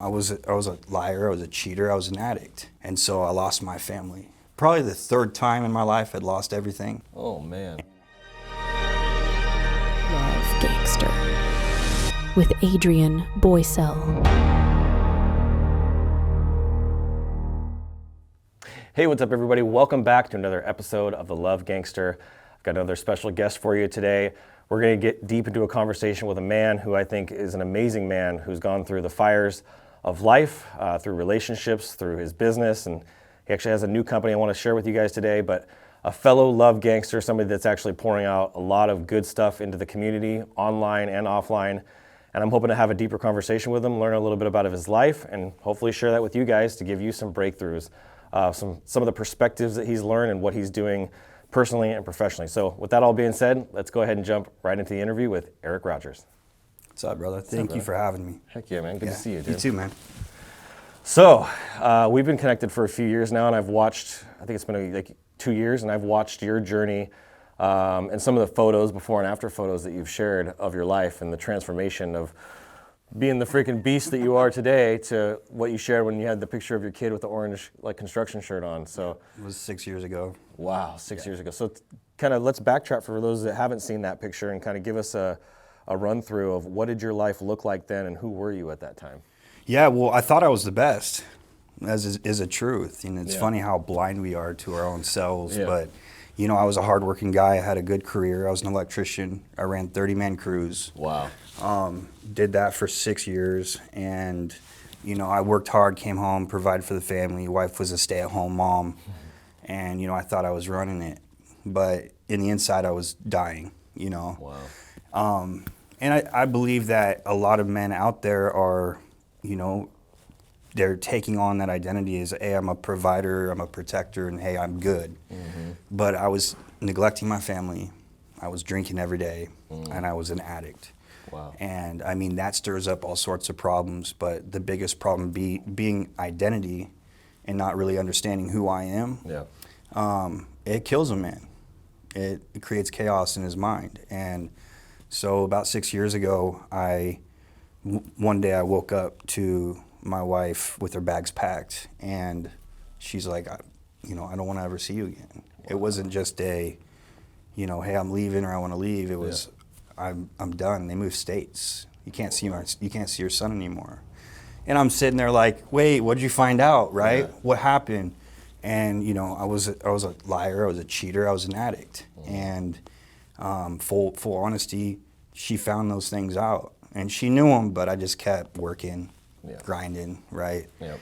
I was a liar, I was a cheater, I was an addict. And so I lost my family. Probably the third time in my life I'd lost everything. Oh, man. Love Gangster with Adrian Boysel. Hey, what's up, everybody? Welcome back to another episode of the Love Gangster. I've got another special guest for you today. We're going to get deep into a conversation with a man who I think is an amazing man who's gone through the fires of life, through relationships, through his business, and he actually has a new company I want to share with you guys today, but a fellow love gangster, somebody that's actually pouring out a lot of good stuff into the community, online and offline, and I'm hoping to have a deeper conversation with him, learn a little bit about his life, and hopefully share that with you guys to give you some breakthroughs, some of the perspectives that he's learned and what he's doing personally and professionally. So with that all being said, let's go ahead and jump right into the interview with Eric Rogers. What's up, brother? Thank you for having me. Heck yeah, man. Good to see you, dude. You too, man. So, we've been connected for a few years now, and I've watched, I think it's been like 2 years, and I've watched your journey and some of the photos, before and after photos that you've shared of your life and the transformation of being the freaking beast that you are today to what you shared when you had the picture of your kid with the orange like construction shirt on. So It was 6 years ago. wow, 6 years ago. So kind of let's backtrack for those that haven't seen that picture and kind of give us a run through of what did your life look like then and who were you at that time? Yeah, well, I thought I was the best, as is a truth. You know, it's Yeah. funny how blind we are to our own selves, Yeah. but, you know, I was a hardworking guy. I had a good career. I was an electrician. I ran 30-man crews. Wow. Did that for 6 years, and, you know, I worked hard, came home, provided for the family. Wife was a stay-at-home mom, and, you know, I thought I was running it, but in the inside I was dying, you know. Wow. And I believe that a lot of men out there are, you know, they're taking on that identity as, hey, I'm a provider, I'm a protector, and hey, I'm good. Mm-hmm. But I was neglecting my family, I was drinking every day, and I was an addict. Wow. And I mean, that stirs up all sorts of problems, but the biggest problem being identity and not really understanding who I am, Yeah. it kills a man. It creates chaos in his mind. And so about 6 years ago, one day I woke up to my wife with her bags packed, and she's like, I don't want to ever see you again. Wow. It wasn't just a, you know, hey, I'm leaving or I want to leave. It was, I'm done. They moved states. You can't see your son anymore. And I'm sitting there like, wait, what did you find out, right? Yeah. What happened? And you know, I was a liar. I was a cheater. I was an addict. And full honesty, she found those things out, and she knew them, but I just kept working, grinding, right? Yep.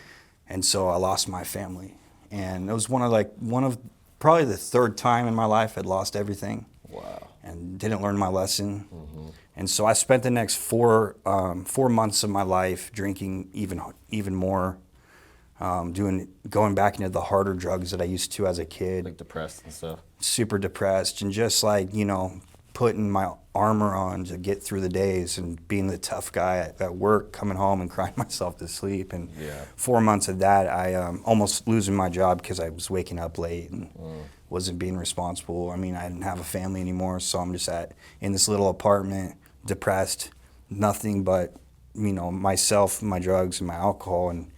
And so I lost my family, and it was one of probably the third time in my life I'd lost everything. Wow. And didn't learn my lesson. Mm-hmm. And so I spent the next 4 months of my life drinking even more, going back into the harder drugs that I used to as a kid. Like depressed and stuff. Super depressed, and just like, you know, putting my armor on to get through the days and being the tough guy at work, coming home and crying myself to sleep. And 4 months of that, I almost losing my job because I was waking up late and wasn't being responsible. I mean, I didn't have a family anymore, so I'm just in this little apartment, depressed, nothing but, you know, myself, my drugs, and my alcohol. And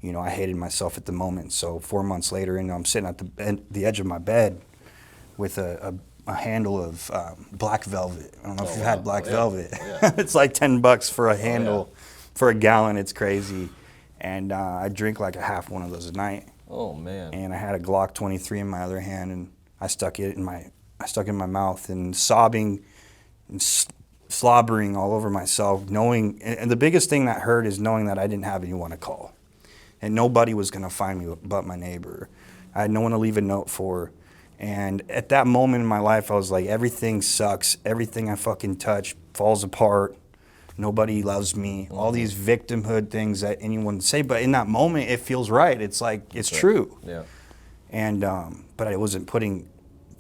you know, I hated myself at the moment. So 4 months later, and I'm sitting at the edge of my bed with a handle of black velvet. I don't know if you've had black velvet. Yeah. It's like $10 for a handle, for a gallon. It's crazy. And I drink like a half one of those a night. Oh man. And I had a Glock 23 in my other hand, and I stuck it in my mouth and sobbing and slobbering all over myself, knowing. And the biggest thing that hurt is knowing that I didn't have anyone to call, and nobody was gonna find me but my neighbor. I had no one to leave a note for. And at that moment in my life, I was like, everything sucks. Everything I fucking touch falls apart. Nobody loves me. All these victimhood things that anyone would say. But in that moment, it feels right. It's like, it's true. Yeah. And, but I wasn't putting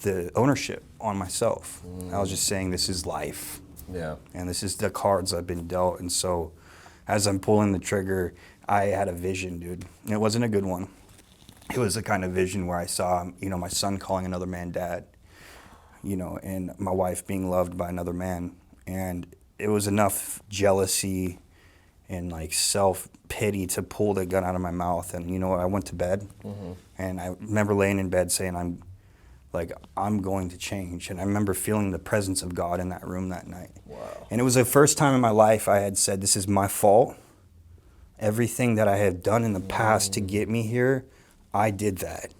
the ownership on myself. I was just saying, this is life. Yeah. And this is the cards I've been dealt. And so as I'm pulling the trigger, I had a vision, dude. And it wasn't a good one. It was the kind of vision where I saw, you know, my son calling another man dad, you know, and my wife being loved by another man. And it was enough jealousy and like self-pity to pull the gun out of my mouth. And you know what, I went to bed, and I remember laying in bed saying, I'm going to change. And I remember feeling the presence of God in that room that night. Wow. And it was the first time in my life I had said, this is my fault. Everything that I have done in the past to get me here, I did that.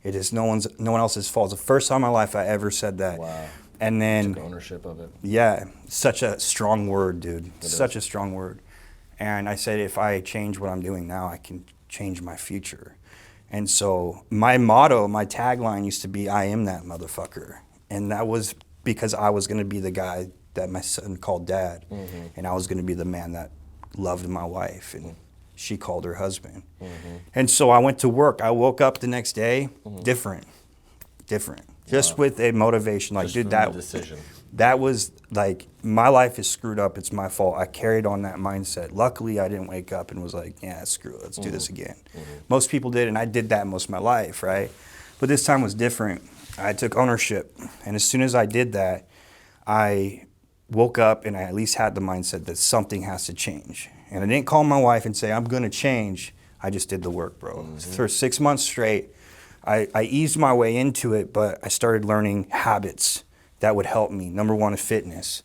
It is no one else's fault. It's the first time in my life I ever said that. Wow. And then Took ownership of it. Yeah, such a strong word, dude. Such a strong word. And I said, if I change what I'm doing now, I can change my future. And so my motto, my tagline used to be, I am that motherfucker. And that was because I was going to be the guy that my son called dad. And I was going to be the man that loved my wife and she called her husband. And so I went to work. I woke up the next day, different. Just with a motivation, like, just dude, decision. That was like, my life is screwed up. It's my fault. I carried on that mindset. Luckily, I didn't wake up and was like, yeah, screw it. Let's do this again. Most people did, and I did that most of my life, right? But this time was different. I took ownership. And as soon as I did that, I woke up and I at least had the mindset that something has to change. And I didn't call my wife and say, I'm going to change. I just did the work, bro. For 6 months straight, I eased my way into it, but I started learning habits that would help me. Number one is fitness.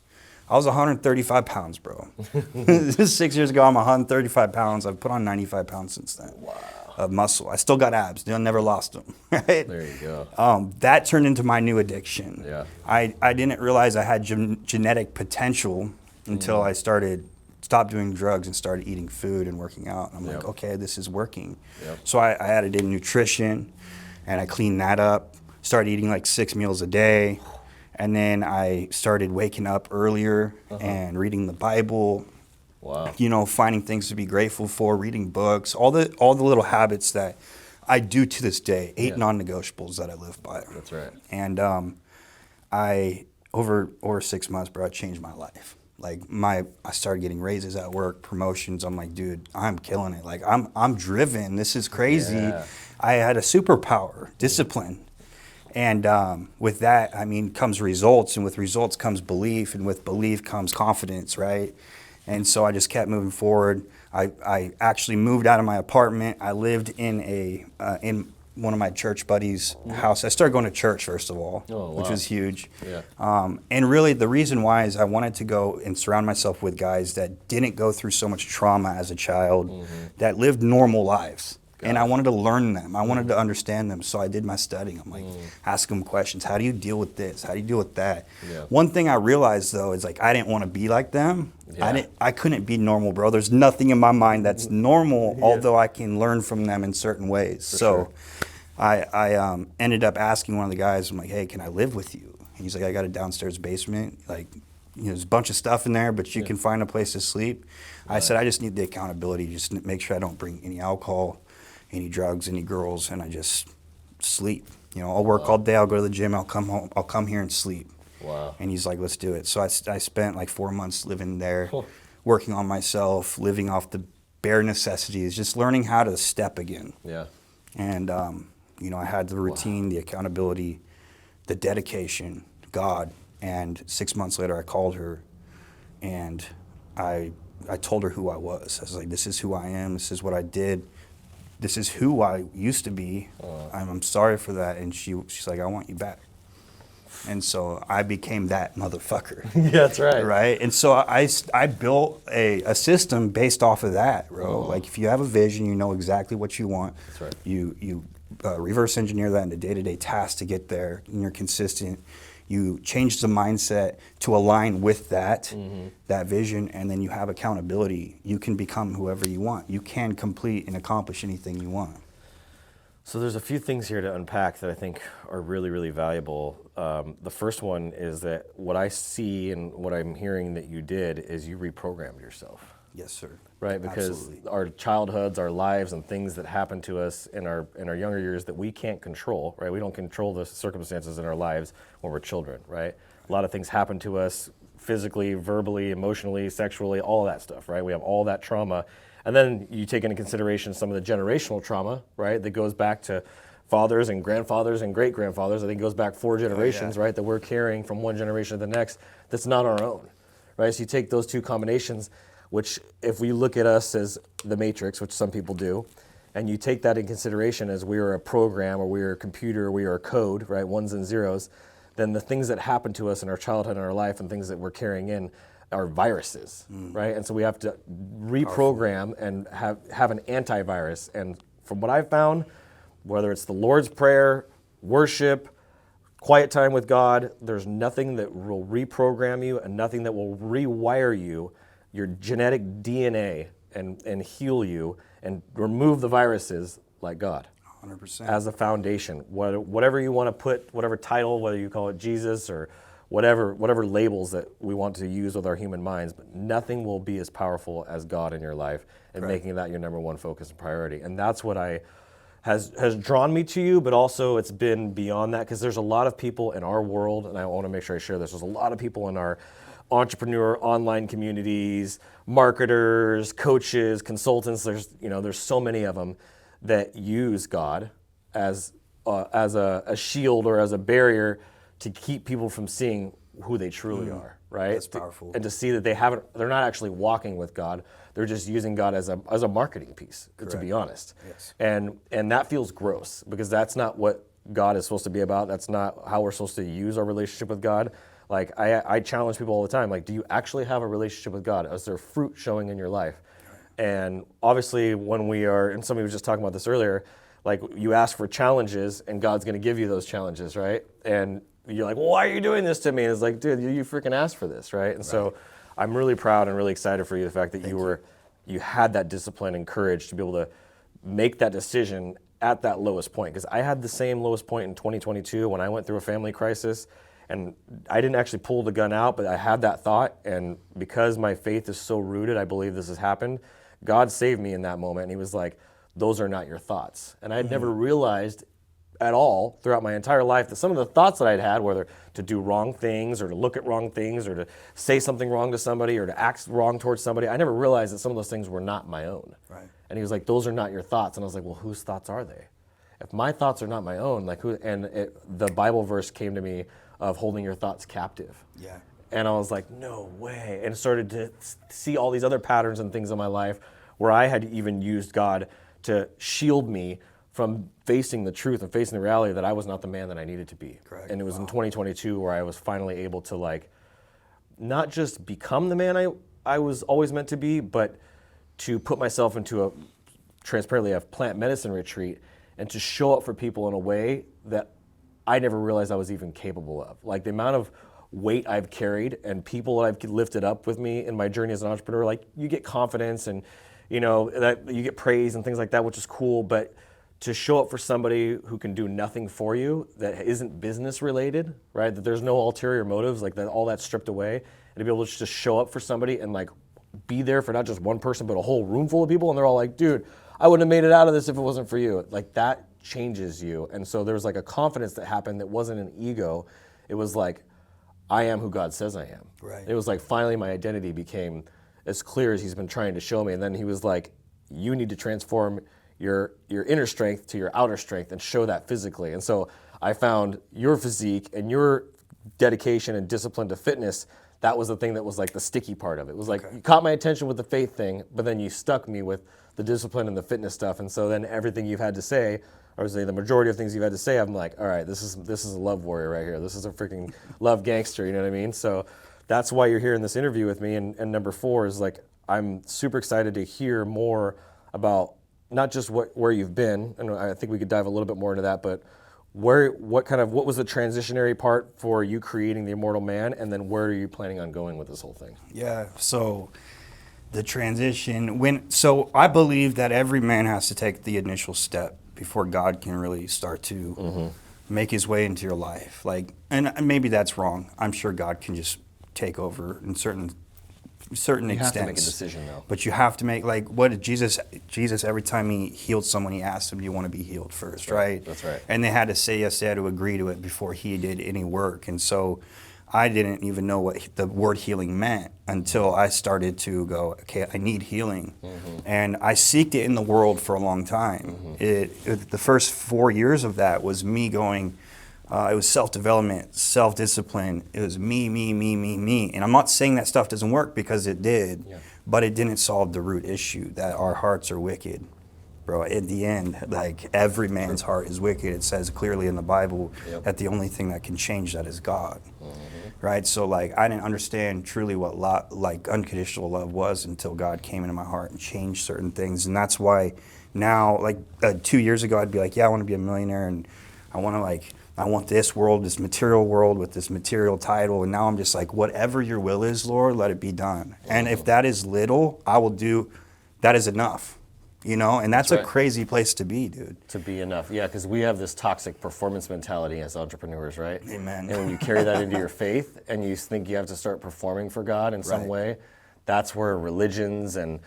I was 135 pounds, bro. 6 years ago, I'm 135 pounds. I've put on 95 pounds since then. Wow. Of muscle. I still got abs. I never lost them. Right? There you go. That turned into my new addiction. Yeah. I didn't realize I had genetic potential until I stopped doing drugs and started eating food and working out. I'm like, okay, this is working. So I added in nutrition, and I cleaned that up. Started eating like 6 meals a day. And then I started waking up earlier and reading the Bible. Wow. You know, finding things to be grateful for, reading books, all the little habits that I do to this day. 8 non-negotiables that I live by. That's right. And I over 6 months, bro, I changed my life. Like I started getting raises at work, promotions. I'm like, dude, I'm killing it. Like I'm driven. This is crazy. Yeah. I had a superpower, discipline. And with that, I mean, comes results, and with results comes belief, and with belief comes confidence, right? And so I just kept moving forward. I actually moved out of my apartment. I lived in in one of my church buddies' house. I started going to church, first of all, which was huge. Yeah. And really, the reason why is I wanted to go and surround myself with guys that didn't go through so much trauma as a child, that lived normal lives. And I wanted to learn them. I wanted to understand them. So I did my studying. I'm like, ask them questions. How do you deal with this? How do you deal with that? Yeah. One thing I realized, though, is like I didn't want to be like them. Yeah. I couldn't be normal, bro. There's nothing in my mind that's normal, although I can learn from them in certain ways. So I ended up asking one of the guys, I'm like, hey, can I live with you? And he's like, I got a downstairs basement. Like, you know, there's a bunch of stuff in there, but you can find a place to sleep. I said, I just need the accountability. Just make sure I don't bring any alcohol, any drugs, any girls, and I just sleep. You know, I'll work all day, I'll go to the gym, I'll come home, I'll come here and sleep. Wow. And he's like, let's do it. So I spent like 4 months living there, working on myself, living off the bare necessities, just learning how to step again. Yeah. And, you know, I had the routine, the accountability, the dedication, God. And 6 months later, I called her, and I told her who I was. I was like, this is who I am, this is what I did. This is who I used to be. I'm sorry for that. And she's like, I want you back. And so I became that motherfucker. Yeah, that's right. Right? And so I built a system based off of that, bro. Like, if you have a vision, you know exactly what you want. That's right. You reverse engineer that into day-to-day tasks to get there, and you're consistent. You change the mindset to align with that vision, and then you have accountability. You can become whoever you want. You can complete and accomplish anything you want. So there's a few things here to unpack that I think are really, really valuable. The first one is that what I see and what I'm hearing that you did is you reprogrammed yourself. Yes, sir. Right, because Absolutely. our childhoods, our lives, and things that happen to us in our younger years that we can't control, right? We don't control the circumstances in our lives when we're children, right? A lot of things happen to us physically, verbally, emotionally, sexually, all of that stuff, right? We have all that trauma. And then you take into consideration some of the generational trauma, right, that goes back to fathers and grandfathers and great-grandfathers. I think it goes back 4 generations, right, that we're carrying from one generation to the next that's not our own, right? So you take those two combinations. which if we look at us as the Matrix, which some people do, and you take that in consideration as we are a program or we are a computer, or we are a code, right, ones and zeros, then the things that happen to us in our childhood and our life and things that we're carrying in are viruses, right? And so we have to reprogram and have an antivirus. And from what I've found, whether it's the Lord's Prayer, worship, quiet time with God, there's nothing that will reprogram you and nothing that will rewire you, your genetic DNA, and heal you and remove the viruses like God. 100%. As a foundation. Whatever you want to put, whatever title, whether you call it Jesus or whatever labels that we want to use with our human minds, but nothing will be as powerful as God in your life and making that your number one focus and priority. And that's what has drawn me to you, but also it's been beyond that, because there's a lot of people in our world, and I want to make sure I share this, there's a lot of people in our entrepreneur online communities, marketers, coaches, consultants, there's so many of them that use God as a shield or as a barrier to keep people from seeing who they truly are, right? That's powerful. And to see that they're not actually walking with God. They're just using God as a marketing piece, to be honest. Yes. And that feels gross, because that's not what God is supposed to be about. That's not how we're supposed to use our relationship with God. Like I challenge people all the time, like, do you actually have a relationship with God? Is there fruit showing in your life? And obviously when we are, and somebody was just talking about this earlier, like you ask for challenges and God's gonna give you those challenges, right? And you're like, well, why are you doing this to me? And it's like, dude, you freaking asked for this, right? And so I'm really proud and really excited for you, the fact that you had that discipline and courage to be able to make that decision at that lowest point. Because I had the same lowest point in 2022 when I went through a family crisis, and I didn't actually pull the gun out, but I had that thought. And because my faith is so rooted, I believe this has happened. God saved me in that moment, and he was like, those are not your thoughts. And I had never realized at all throughout my entire life that some of the thoughts that I'd had, whether to do wrong things or to look at wrong things or to say something wrong to somebody or to act wrong towards somebody, I never realized that some of those things were not my own. Right. And he was like, those are not your thoughts. And I was like, well, whose thoughts are they? If my thoughts are not my own, like who? And the Bible verse came to me of holding your thoughts captive. Yeah. And I was like, no way. And started to see all these other patterns and things in my life where I had even used God to shield me from facing the truth and facing the reality that I was not the man that I needed to be. Correct. And it was in 2022 where I was finally able to, like, not just become the man I was always meant to be, but to put myself into transparently a plant medicine retreat and to show up for people in a way that I never realized I was even capable of. Like the amount of weight I've carried and people that I've lifted up with me in my journey as an entrepreneur, like you get confidence and that you get praise and things like that, which is cool, but to show up for somebody who can do nothing for you that isn't business related, right? That there's no ulterior motives, like that, all that's stripped away, and to be able to just show up for somebody and like be there for not just one person, but a whole room full of people, and they're all like, dude, I wouldn't have made it out of this if it wasn't for you. Like that changes you. And so there was like a confidence that happened that wasn't an ego. It was like, I am who God says I am. Right. It was like finally my identity became as clear as he's been trying to show me. And then he was like, you need to transform your inner strength to your outer strength and show that physically. And so I found your physique and your dedication and discipline to fitness. That was the thing that was like the sticky part of it. It was like, you caught my attention with the faith thing, but then you stuck me with the discipline and the fitness stuff. And so then everything you've had to say, or I would say the majority of things you've had to say, I'm like, all right, this is a love warrior right here. This is a freaking love gangster, you know what I mean? So that's why you're here in this interview with me. And number 4 is like, I'm super excited to hear more about not just where you've been, and I think we could dive a little bit more into that, but what was the transitionary part for you creating the Immortal Man, and then where are you planning on going with this whole thing? Yeah, so the transition, so I believe that every man has to take the initial step before God can really start to make his way into your life. Like, and maybe that's wrong. I'm sure God can just take over in certain extents. You have to make a decision, though. But you have to make, like, what did Jesus, every time he healed someone, he asked them, do you want to be healed first, right? That's right. And they had to say yes, they had to agree to it before he did any work. And so I didn't even know what the word healing meant until I started to go, okay, I need healing. And I seeked it in the world for a long time. The first 4 years of that was me going, it was self-development, self-discipline. It was me. And I'm not saying that stuff doesn't work, because it did. Yeah. but it didn't solve the root issue that our hearts are wicked. Bro, in the end, like every man's heart is wicked. It says clearly in the Bible that the only thing that can change that is God. Right? So like I didn't understand truly what like unconditional love was until God came into my heart and changed certain things. And that's why now, like 2 years ago, I'd be like, yeah, I want to be a millionaire, and I want this world, this material world with this material title. And now I'm just like, whatever your will is, Lord, let it be done. And if that is little, I will do, that is enough. You know, and that's a crazy place to be, dude. To be enough. Yeah, because we have this toxic performance mentality as entrepreneurs, right? Amen. And when you carry that into your faith and you think you have to start performing for God in some way, that's where religions and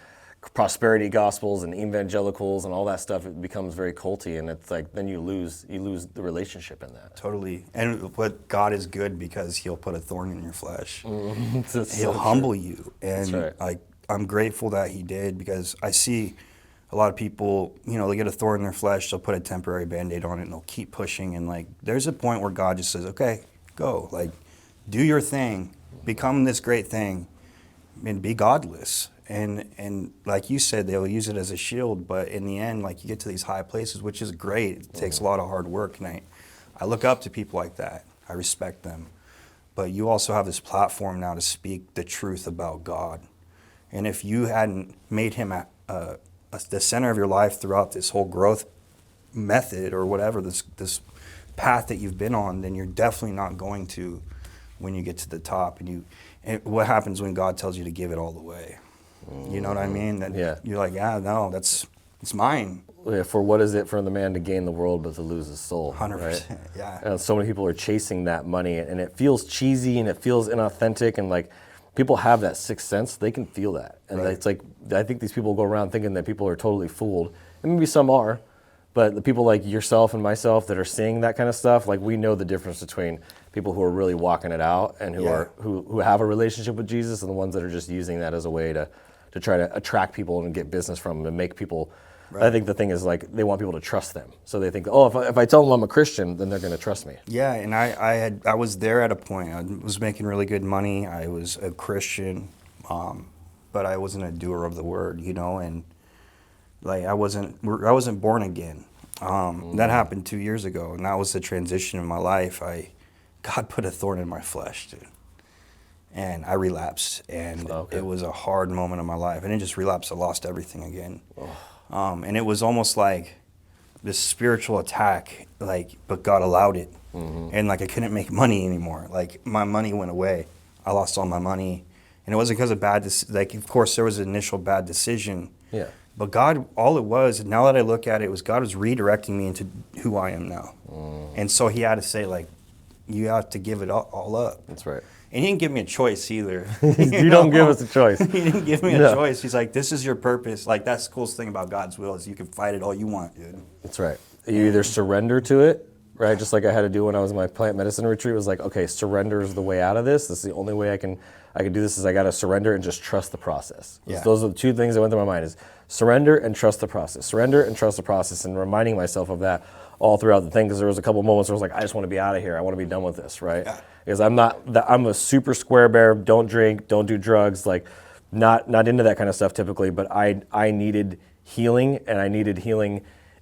prosperity gospels and evangelicals and all that stuff, it becomes very culty, and it's like then you lose the relationship in that. Totally. And but God is good because he'll put a thorn in your flesh. He'll so humble you. And right. like I'm grateful that he did, because I see a lot of people, you know, they get a thorn in their flesh, they'll put a temporary Band-Aid on it and they'll keep pushing. And like, there's a point where God just says, okay, go, like, do your thing, become this great thing, and be godless. And like you said, they'll use it as a shield, but in the end, like, you get to these high places, which is great. It takes a lot of hard work, and I look up to people like that. I respect them. But you also have this platform now to speak the truth about God. And if you hadn't made him the center of your life throughout this whole growth method or whatever, this path that you've been on, then you're definitely not going to when you get to the top. And what happens when God tells you to give it all the way? You know what I mean? That you're like, yeah, no, it's mine. Yeah, for what is it for the man to gain the world but to lose his soul? 100%, right? yeah. And so many people are chasing that money, and it feels cheesy and it feels inauthentic, and like, people have that sixth sense, they can feel that. And it's like, I think these people go around thinking that people are totally fooled. And maybe some are, but the people like yourself and myself that are seeing that kind of stuff, like, we know the difference between people who are really walking it out and who have a relationship with Jesus, and the ones that are just using that as a way to try to attract people and get business from them and make people. I think the thing is, like, they want people to trust them. So they think, oh, if I tell them I'm a Christian, then they're going to trust me. Yeah, and I was there at a point. I was making really good money. I was a Christian, but I wasn't a doer of the word, you know, and like I wasn't born again. That happened 2 years ago, and that was the transition in my life. God put a thorn in my flesh, dude. And I relapsed, and it was a hard moment in my life. I didn't just relapse, I lost everything again. And it was almost like this spiritual attack, like, but God allowed it. And like, I couldn't make money anymore. Like, my money went away. I lost all my money. And it wasn't because of like, of course, there was an initial bad decision. Yeah. But God, all it was, now that I look at it, was God was redirecting me into who I am now. And so he had to say, like, you have to give it all up. That's right. And he didn't give me a choice either. You don't give us a choice. He didn't give me a choice. He's like, this is your purpose. Like, that's the coolest thing about God's will, is you can fight it all you want, dude. That's right. You either surrender to it, right? Just like I had to do when I was in my plant medicine retreat. It was like, okay, surrender is the way out of this. This is the only way I can do this, is I got to surrender and just trust the process. Yeah. Those are the two things that went through my mind, is surrender and trust the process. Surrender and trust the process, and reminding myself of that all throughout the thing, because there was a couple moments where I was like, I just want to be out of here. I want to be done with this, right? Yeah. Because I'm a super square bear, don't drink, don't do drugs, like not into that kind of stuff typically, but I needed healing, and I needed healing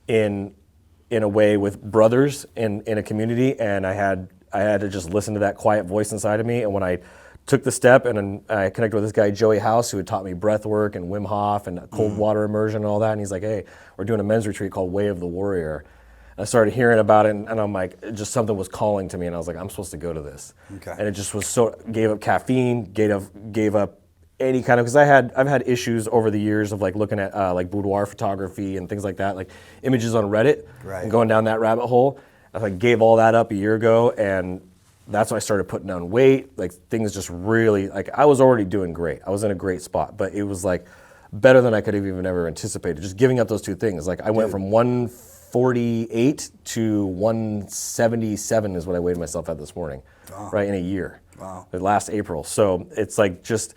in a way with brothers in a community, and I had to just listen to that quiet voice inside of me. And when I took the step and I connected with this guy, Joey House, who had taught me breath work and Wim Hof and cold water immersion and all that, and he's like, hey, we're doing a men's retreat called Way of the Warrior. I started hearing about it, and I'm like, just something was calling to me, and I was like, I'm supposed to go to this. Okay. And it just was gave up caffeine, gave up any kind of, because I've had issues over the years of like looking at like boudoir photography and things like that, like images on Reddit, and going down that rabbit hole. I like gave all that up a year ago, and that's when I started putting down weight. Like, things just really, like, I was already doing great. I was in a great spot, but it was like better than I could have even ever anticipated. Just giving up those two things. Like, I went from 148 to 177 is what I weighed myself at this morning, right, in a year. Wow. Last April. So it's like, just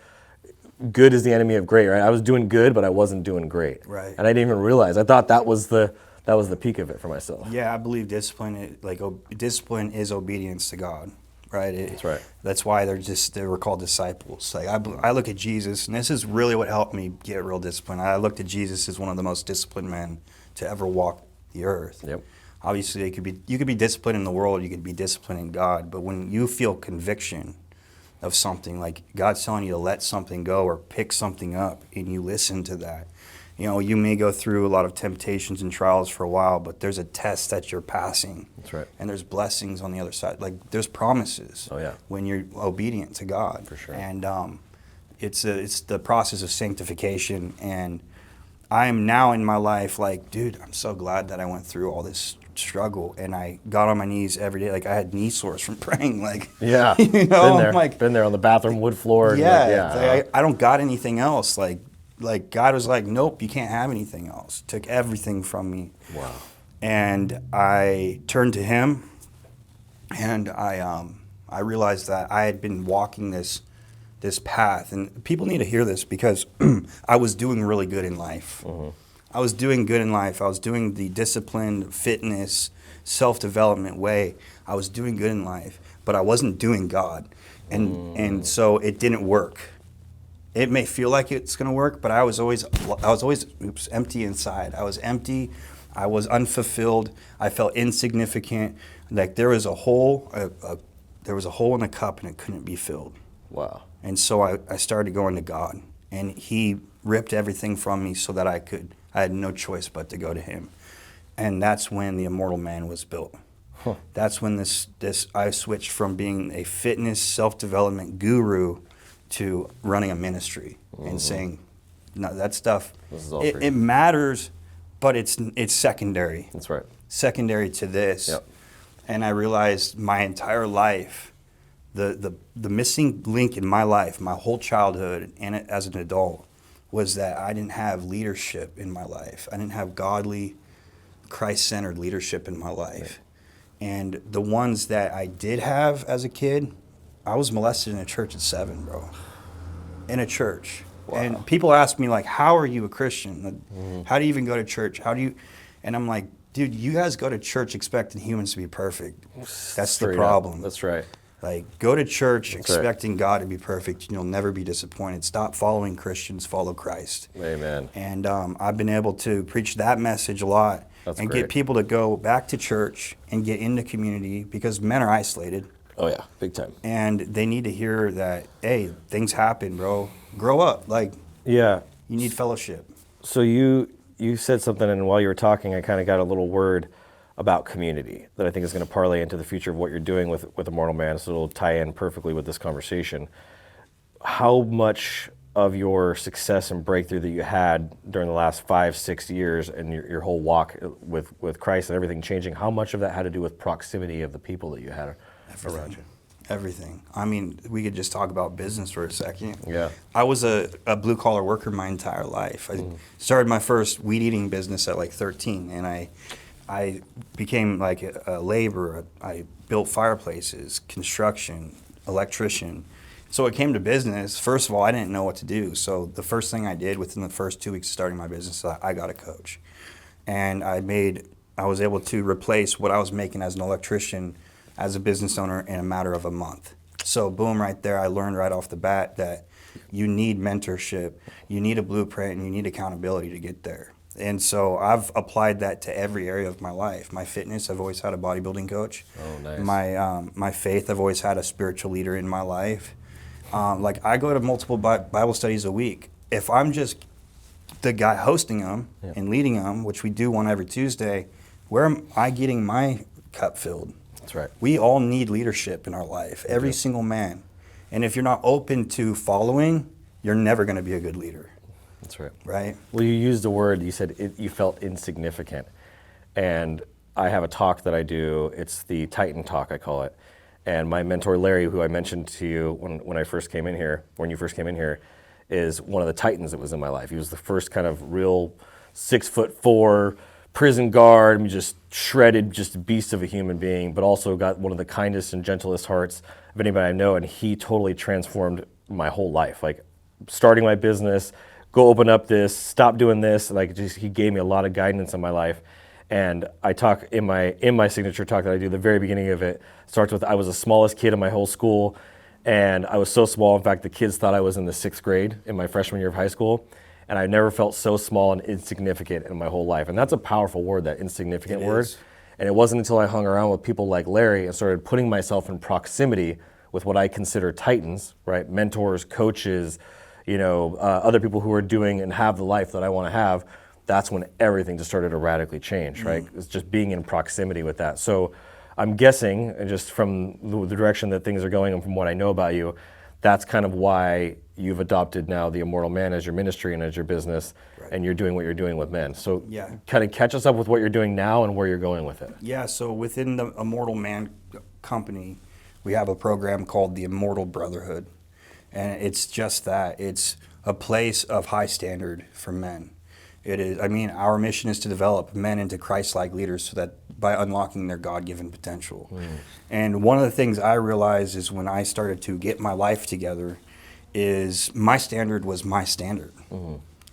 good is the enemy of great, right? I was doing good, but I wasn't doing great. Right. And I didn't even realize. I thought that was the peak of it for myself. Yeah, I believe discipline is obedience to God. right? That's right. That's why they were called disciples. Like I look at Jesus, and this is really what helped me get real disciplined. I looked at Jesus as one of the most disciplined men to ever walk the earth. Yep. Obviously, you could be disciplined in the world, you could be disciplined in God, but when you feel conviction of something, like God's telling you to let something go or pick something up, and you listen to that, you may go through a lot of temptations and trials for a while, but there's a test that you're passing. That's right. And there's blessings on the other side. Like, there's promises. Oh, yeah. When you're obedient to God. For sure. And it's the process of sanctification. And I'm now in my life like, dude, I'm so glad that I went through all this struggle, and I got on my knees every day. Like, I had knee sores from praying. Like, Yeah. been there. Like, been there on the bathroom wood floor. Yeah. I don't got anything else. Like God was like, nope, you can't have anything else. Took everything from me. Wow. And I turned to Him, and I realized that I had been walking this path, and people need to hear this because I was doing really good in life. Mm-hmm. I was doing good in life. I was doing the disciplined fitness, self-development way. I was doing good in life, but I wasn't doing God, and so it didn't work. It may feel like it's going to work, but I was always empty inside. I was empty. I was unfulfilled. I felt insignificant. Like there was a hole. There was a hole in the cup, and it couldn't be filled. Wow. And so I started going to God, and He ripped everything from me so that I had no choice but to go to Him. And that's when the Immortal Man was built. Huh. That's when I switched from being a fitness self-development guru to running a ministry and saying, no, that stuff, it matters, but it's secondary. That's right. Secondary to this. Yep. And I realized my entire life, the missing link in my life, my whole childhood and as an adult, was that I didn't have leadership in my life. I didn't have godly, Christ-centered leadership in my life. Right. And the ones that I did have as a kid, I was molested in a church at 7, bro. In a church. Wow. And people ask me, like, how are you a Christian? How do you even go to church? And I'm like, dude, you guys go to church expecting humans to be perfect. That's the problem. That's right. Like, go to church expecting God to be perfect, and you'll never be disappointed. Stop following Christians, follow Christ. Amen. And I've been able to preach that message a lot. That's and great. Get people to go back to church and get into community, because men are isolated. Oh, yeah, big time. And they need to hear that, hey, things happen, bro. Grow up. Like, yeah, you need fellowship. So you said something, and while you were talking, I kind of got a little word about community that I think is going to parlay into the future of what you're doing with Immortal Man, so it'll tie in perfectly with this conversation. How much of your success and breakthrough that you had during the last 5-6 years and your whole walk with Christ and everything changing, how much of that had to do with proximity of the people that you had around you? Everything. I mean, we could just talk about business for a second. Yeah. I was a blue-collar worker my entire life. I started my first weed-eating business at like 13, and I became like a laborer. I built fireplaces, construction, electrician. So it came to business. First of all, I didn't know what to do. So the first thing I did within the first 2 weeks of starting my business, I got a coach. And I was able to replace what I was making as an electrician as a business owner in a matter of a month. So boom, right there, I learned right off the bat that you need mentorship, you need a blueprint, and you need accountability to get there. And so I've applied that to every area of my life. My fitness, I've always had a bodybuilding coach. Oh, nice. My faith, I've always had a spiritual leader in my life. Like, I go to multiple Bible studies a week. If I'm just the guy hosting them and leading them, which we do one every Tuesday, where am I getting my cup filled? That's right. We all need leadership in our life, every single man. And if you're not open to following, you're never going to be a good leader. That's right. Right? Well, you used the word, you said you felt insignificant. And I have a talk that I do, it's the Titan Talk, I call it. And my mentor, Larry, who I mentioned to you when you first came in here, is one of the titans that was in my life. He was the first kind of real 6'4" prison guard, I mean, just shredded, just a beast of a human being, but also got one of the kindest and gentlest hearts of anybody I know. And he totally transformed my whole life. Like, starting my business, go open up this, stop doing this. Like, just, he gave me a lot of guidance in my life. And I talk in my signature talk that I do, the very beginning of it starts with, I was the smallest kid in my whole school, and I was so small, in fact, the kids thought I was in the 6th grade in my freshman year of high school, and I never felt so small and insignificant in my whole life. And that's a powerful word, that insignificant word. And it wasn't until I hung around with people like Larry and started putting myself in proximity with what I consider titans, right? Mentors, coaches, other people who are doing and have the life that I want to have. That's when everything just started to radically change, right? It's just being in proximity with that. So I'm guessing, just from the direction that things are going and from what I know about you, that's kind of why you've adopted now the Immortal Man as your ministry and as your business, and you're doing what you're doing with men. So kind of catch us up with what you're doing now and where you're going with it. Yeah, so within the Immortal Man company, we have a program called the Immortal Brotherhood. And it's just that. It's a place of high standard for men. It is. Our mission is to develop men into Christ-like leaders so that by unlocking their God-given potential. And one of the things I realized is when I started to get my life together is my standard was my standard.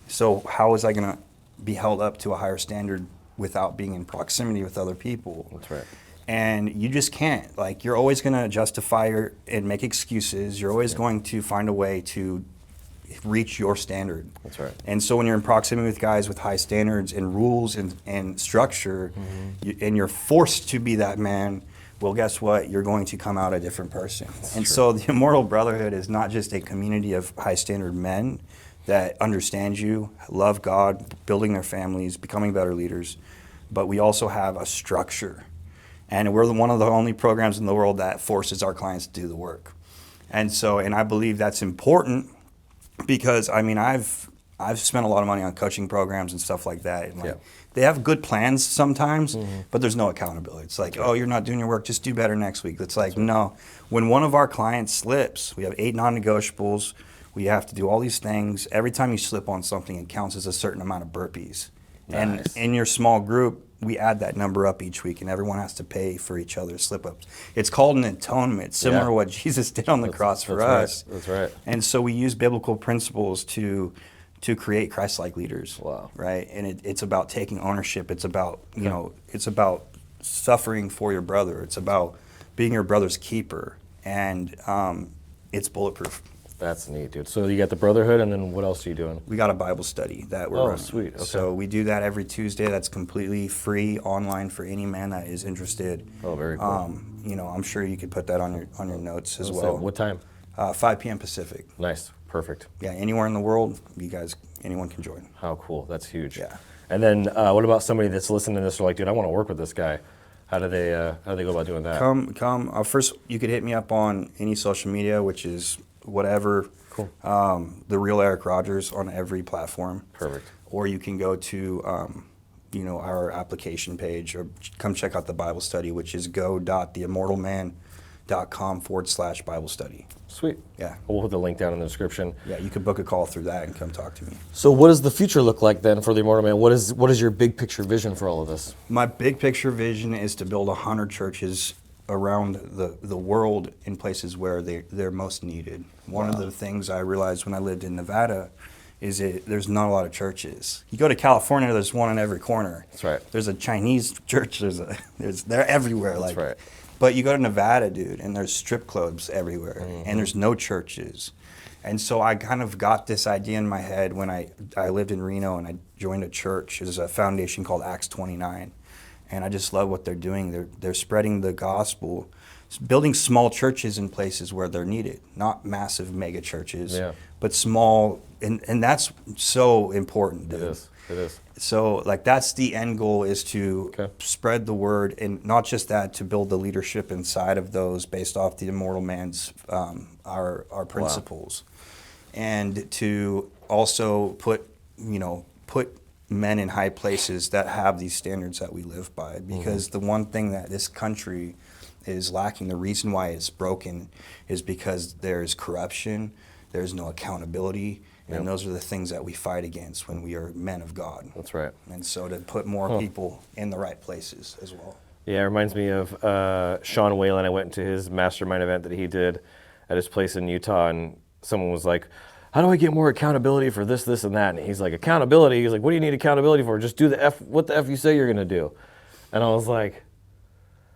So how was I going to be held up to a higher standard without being in proximity with other people? That's right. And you just can't. Like, you're always going to justify and make excuses. You're always going to find a way to reach your standard. That's right. And so when you're in proximity with guys with high standards and rules and structure, and you're forced to be that man, well, guess what? You're going to come out a different person. So the Immortal Brotherhood is not just a community of high standard men that understand you, love God, building their families, becoming better leaders, but we also have a structure. And we're one of the only programs in the world that forces our clients to do the work. And I believe that's important because, I've spent a lot of money on coaching programs and stuff like that. And they have good plans sometimes, but there's no accountability. It's like, oh, you're not doing your work, just do better next week. It's like, no. When one of our clients slips, we have 8 non-negotiables. We have to do all these things. Every time you slip on something, it counts as a certain amount of burpees. And in your small group, we add that number up each week, and everyone has to pay for each other's slip-ups. It's called an atonement, similar to what Jesus did on the cross for us. That's right. And so we use biblical principles to create Christ-like leaders. Wow. Right? And it's about taking ownership. It's about, it's about suffering for your brother. It's about being your brother's keeper. And it's bulletproof. That's neat, dude. So you got the Brotherhood, and then what else are you doing? We got a Bible study that we're running. Oh, sweet. Okay. So we do that every Tuesday. That's completely free online for any man that is interested. Oh, very cool. I'm sure you could put that on your notes as well. So what time? 5 p.m. Pacific. Nice. Perfect. Yeah, anywhere in the world, anyone can join. How cool. That's huge. Yeah. And then what about somebody that's listening to this, or like, dude, I want to work with this guy. How do they go about doing that? Come. First, you could hit me up on any social media, which is whatever. Cool. The Real Eric Rogers on every platform. Perfect. Or you can go to our application page, or come check out the Bible study, which is go.theimmortalman.com/Bible study. Sweet. Yeah. We'll put the link down in the description. Yeah, you could book a call through that and come talk to me. So what does the future look like then for the Immortal Man? What is your big picture vision for all of this? My big picture vision is to build 100 churches around the world in places where they're most needed. One of the things I realized when I lived in Nevada is there's not a lot of churches. You go to California, there's one in every corner. That's right. There's a Chinese church. They're everywhere. That's right. But you go to Nevada, dude, and there's strip clubs everywhere, and there's no churches. And so I kind of got this idea in my head when I lived in Reno and I joined a church. There's a foundation called Acts 29. And I just love what they're doing. They're spreading the gospel, building small churches in places where they're needed, not massive mega churches, but small, and that's so important, dude. It is. So that's the end goal, is to spread the word, and not just that, to build the leadership inside of those based off the Immortal Man's, our principles. And to also put men in high places that have these standards that we live by. Because the one thing that this country is lacking, the reason why it's broken, is because there's corruption, there's no accountability, and those are the things that we fight against when we are men of God. That's right. And so to put more people in the right places as well. Yeah, it reminds me of Sean Whalen. I went to his mastermind event that he did at his place in Utah, and someone was like, how do I get more accountability for this, this, and that? And he's like, accountability? He's like, what do you need accountability for? Just do what the F you say you're going to do. And I was like,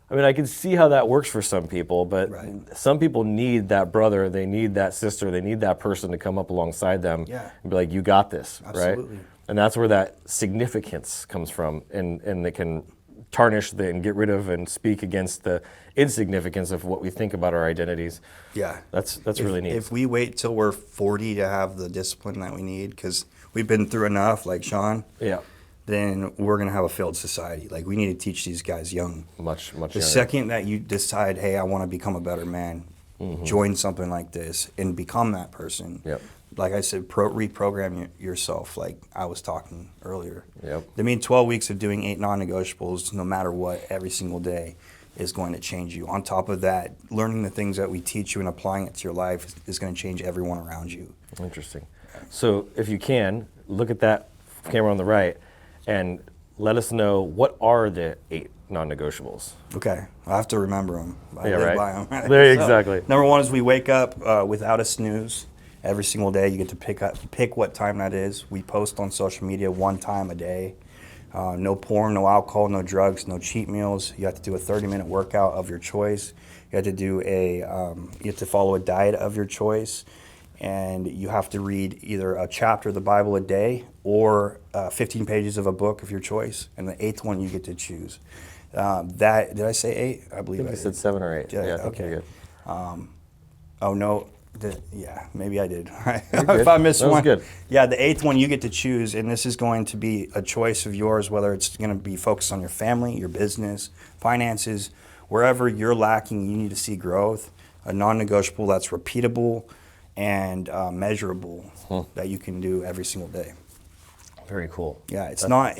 I mean, I can see how that works for some people, but some people need that brother, they need that sister, they need that person to come up alongside them and be like, you got this, Absolutely. right? And that's where that significance comes from, and they can tarnish and get rid of and speak against the insignificance of what we think about our identities. Yeah. That's really neat. If we wait till we're 40 to have the discipline that we need, because we've been through enough, like Sean, then we're going to have a failed society. Like, we need to teach these guys young. Much The younger. second that you decide, hey, I want to become a better man, join something like this and become that person. Yep. Like I said, reprogram yourself, like I was talking earlier. Yep. I mean, 12 weeks of doing 8 non-negotiables, no matter what, every single day, is going to change you. On top of that, learning the things that we teach you and applying it to your life is going to change everyone around you. Interesting. So if you can, look at that camera on the right and let us know, what are the 8 non-negotiables? Okay, I have to remember them. I Yeah, live right. by 'em. There, So, exactly. Number 1 is we wake up without a snooze. Every single day you get to pick what time that is. We post on social media 1 time a day. No porn, no alcohol, no drugs, no cheat meals. You have to do a 30-minute workout of your choice. You have to do you have to follow a diet of your choice, and you have to read either a chapter of the Bible a day or 15 pages of a book of your choice. And the 8th one you get to choose. Did I say 8? I believe I You did. said 7 or 8. Yeah, I think okay. you're good. Oh no. Maybe I did. good. If I missed That was one, good. Yeah, the 8th one you get to choose, and this is going to be a choice of yours, whether it's going to be focused on your family, your business, finances, wherever you're lacking, you need to see growth. A non-negotiable that's repeatable and measurable that you can do every single day. Very cool. Yeah, it's not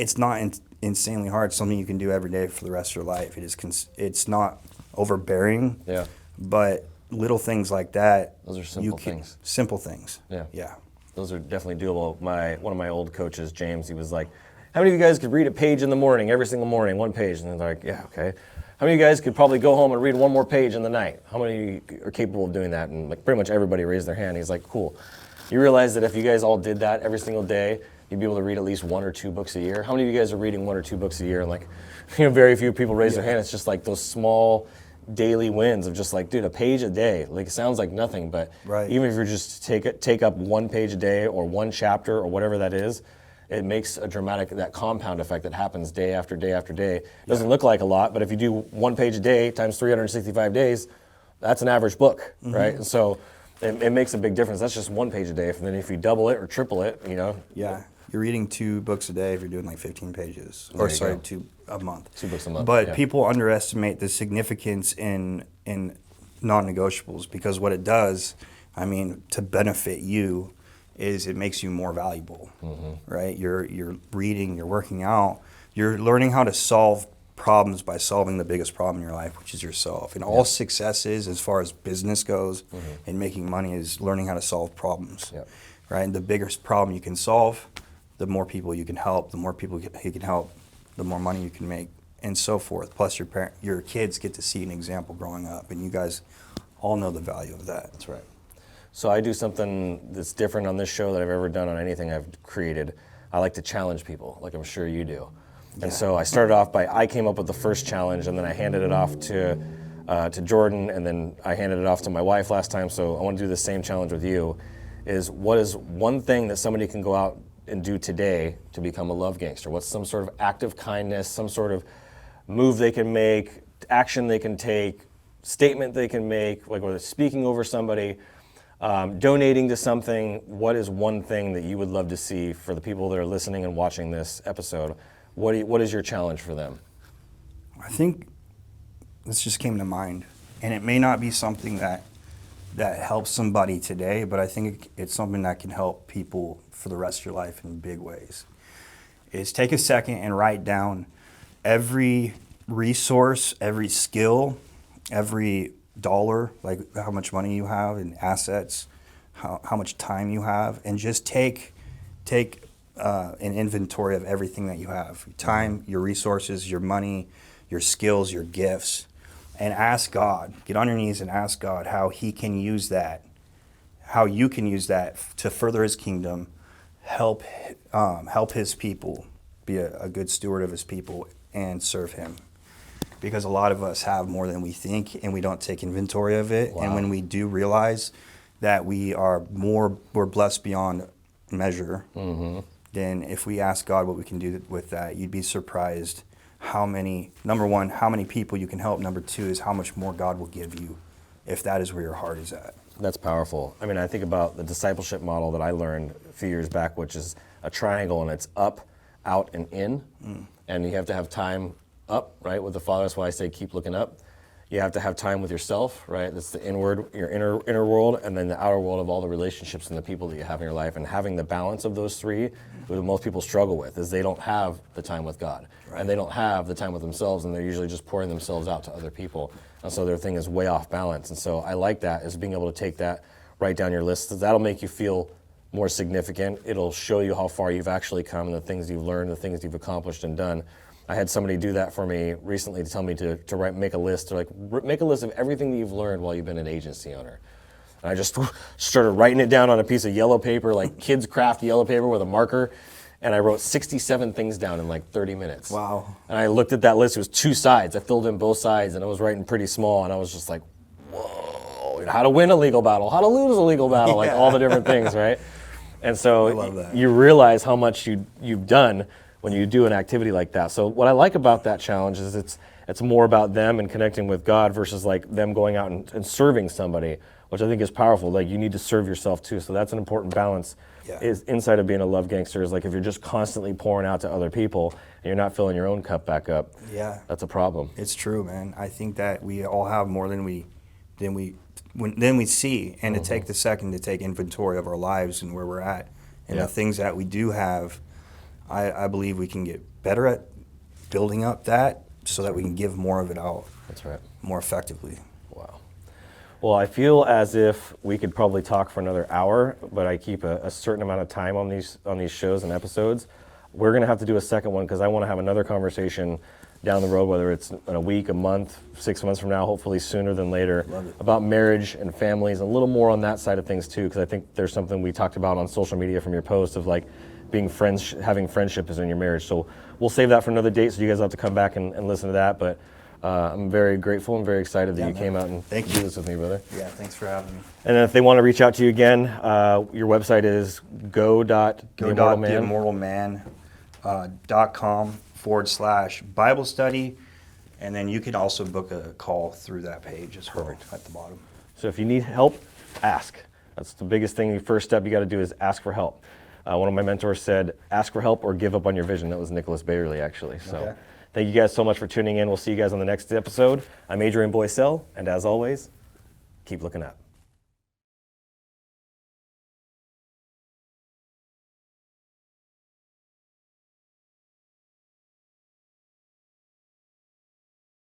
insanely hard. It's something you can do every day for the rest of your life. It's not overbearing. Yeah. But little things like that. Those are simple things. Simple things. Yeah. Yeah. Those are definitely doable. One of my old coaches, James, he was like, how many of you guys could read a page in the morning, every single morning, 1 page? And they're like, yeah, okay. How many of you guys could probably go home and read 1 more page in the night? How many of you are capable of doing that? And like pretty much everybody raised their hand. He's like, cool. You realize that if you guys all did that every single day, you'd be able to read at least 1 or 2 books a year. How many of you guys are reading 1 or 2 books a year? And like, very few people raise their hand. It's just like those small daily wins of just like, dude, a page a day. Like, it sounds like nothing, but even if you're just take up 1 page a day or 1 chapter or whatever that is, it makes a dramatic, that compound effect that happens day after day after day. It doesn't look like a lot, but if you do 1 page a day times 365 days, that's an average book, right? And so it makes a big difference. That's just 1 page a day. And then if you double it or triple it, Yeah. You're reading 2 books a day if you're doing like 15 pages. There Or you sorry, go. 2 a month. 2 books a month. But yeah. people underestimate the significance in non-negotiables, because what it does, I mean, to benefit you, is it makes you more valuable, right? You're reading, you're working out, you're learning how to solve problems by solving the biggest problem in your life, which is yourself. And all successes, as far as business goes and making money, is learning how to solve problems, right? And the biggest problem you can solve, the more people you can help, the more people you can help, the more money you can make, and so forth. Plus, your kids get to see an example growing up, and you guys all know the value of that. That's right. So I do something that's different on this show that I've ever done on anything I've created. I like to challenge people, like I'm sure you do. And so I started off I came up with the first challenge, and then I handed it off to Jordan, and then I handed it off to my wife last time. So I want to do the same challenge with you. Is what is one thing that somebody can go out and do today to become a love gangster? What's some sort of act of kindness, some sort of move they can make, action they can take, statement they can make, like whether it's speaking over somebody, donating to something? What is one thing that you would love to see for the people that are listening and watching this episode? What is your challenge for them? I think this just came to mind, and it may not be something that helps somebody today, but I think it's something that can help people for the rest of your life in big ways. Is take a second and write down every resource, every skill, every dollar, like how much money you have in assets, how much time you have, and just take an inventory of everything that you have. Your time, your resources, your money, your skills, your gifts, and ask God. Get on your knees and ask God how He can use that, how you can use that to further his kingdom, help his people, be a good steward of his people, and serve him. Because a lot of us have more than we think, and we don't take inventory of it. Wow. And when we do realize that we're blessed beyond measure, then if we ask God what we can do with that, you'd be surprised number one, how many people you can help. Number two is how much more God will give you if that is where your heart is at. That's powerful. I mean, I think about the discipleship model that I learned a few years back, which is a triangle, and it's up, out, and in. And you have to have time up, right, with the Father. That's why I say keep looking up. You have to have time with yourself, right? That's the inward, your inner world, and then the outer world of all the relationships and the people that you have in your life. And having the balance of those three, what most people struggle with is they don't have the time with God. Right. And they don't have the time with themselves, and they're usually just pouring themselves out to other people. And so their thing is way off balance. And so I like that, is being able to take that, write down your list. That'll make you feel more significant. It'll show you how far you've actually come and the things you've learned, the things you've accomplished and done. I had somebody do that for me recently to tell me to make a list. They're like, make a list of everything that you've learned while you've been an agency owner. And I just started writing it down on a piece of yellow paper, like kids craft yellow paper with a marker. And I wrote 67 things down in like 30 minutes. Wow. And I looked at that list, it was 2 sides. I filled in both sides, and I was writing pretty small, and I was just like, whoa, how to win a legal battle, how to lose a legal battle, like all the different things, right? And so you realize how much you've done when you do an activity like that. So what I like about that challenge is it's more about them and connecting with God versus like them going out and serving somebody, which I think is powerful. Like you need to serve yourself too. So that's an important balance. Is inside of being a love gangster is like if you're just constantly pouring out to other people and you're not filling your own cup back up, that's a problem. It's true, man. I think that we all have more than we see, and to take the second to take inventory of our lives and where we're at and the things that we do have, I believe we can get better at building up that so that we can give more of it out. That's right. More effectively. Wow. Well, I feel as if we could probably talk for another hour, but I keep a certain amount of time on these shows and episodes. We're going to have to do a second one because I want to have another conversation down the road, whether it's in a week, a month, 6 months from now, hopefully sooner than later, about marriage and families, a little more on that side of things too, because I think there's something we talked about on social media from your post of like being friends, having friendship is in your marriage. So we'll save that for another date, so you guys have to come back and listen to that. But I'm very grateful and very excited that you came out and do this with me, brother. Yeah, thanks for having me. And if they want to reach out to you again, your website is go.theimmortalman.com/Bible study. And then you can also book a call through that page as well at the bottom. So if you need help, ask. That's the biggest thing. The first step you got to do is ask for help. One of my mentors said, ask for help or give up on your vision. That was Nicholas Bayerly, actually. So thank you guys so much for tuning in. We'll see you guys on the next episode. I'm Adrian Boysel, and as always, keep looking up.